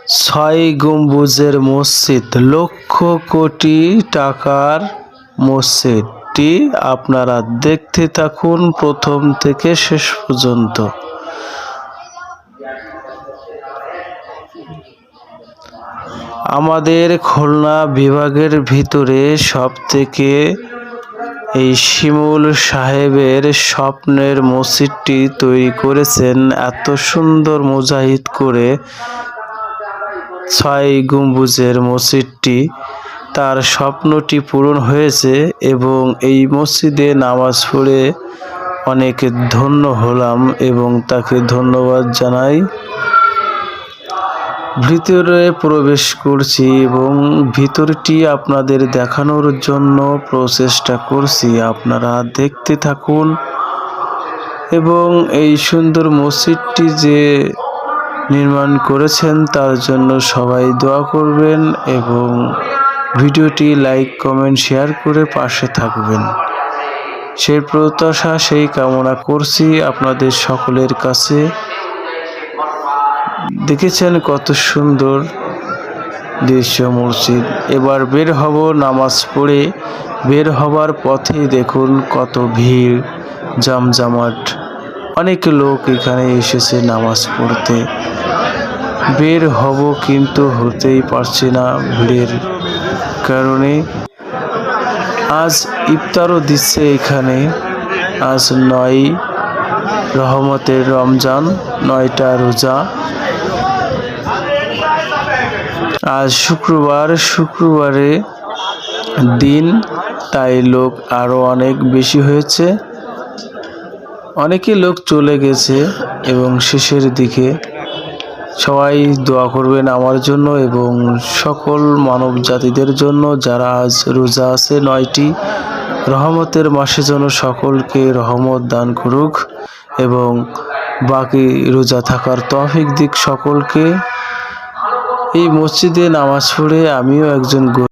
ছয় গম্বুজের মসজিদ, লক্ষ কোটি টাকার মসজিদটি আপনারা দেখতে থাকুন প্রথম থেকে শেষ পর্যন্ত। আমাদের খুলনা বিভাগের ভিতরে সবথেকে এই শিমুল সাহেবের স্বপ্নের মসজিদটি তৈরি করেছেন এত সুন্দর মোজাহিদ করে। ছয় গম্বুজের মসজিদটি, তার স্বপ্নটি পূরণ হয়েছে এবং এই মসজিদে নামাজ পড়ে অনেক ধন্য হলাম এবং তাকে ধন্যবাদ জানাই। ভিতরে প্রবেশ করছি এবং ভিতরটি আপনাদের দেখানোর জন্য প্রচেষ্টা করছি, আপনারা দেখতে থাকুন। এবং এই সুন্দর মসজিদটি যে নির্মাণ করেছেন তার জন্য সবাই দোয়া করবেন এবং ভিডিওটি লাইক কমেন্ট শেয়ার করে পাশে থাকবেন, সেই প্রত্যাশা সেই কামনা করছি আপনাদের সকলের কাছে। দেখেছেন কত সুন্দর দৃশ্য মসজিদ। এবার বের হব, নামাজ পড়ে বের হবার পথে দেখুন কত ভিড় জমজমাট, অনেক লোক এখানে এসেছে নামাজ পড়তে। বের হব কিন্তু হতেই পারছি না ভিড়ের কারণে। আজ ইফতারও দিচ্ছে এখানে। আজ 9 রহমতের রমজান, 9টা রোজা। আজ শুক্রবারে দিন, তাই লোক আরো অনেক বেশি হয়েছে। অনেকে লোক চলে গেছে এবং শেষের দিকে। সবাই দোয়া করবেন আমার জন্য এবং সকল মানব জাতিদের জন্য যারা আজ রোজা আছে 9টি রহমতের মাসে, যেন সকলকে রহমত দান করুক এবং বাকি রোজা থাকার তৌফিক দিক সকলকে। এই মসজিদে নামাজ পড়ে আমিও একজন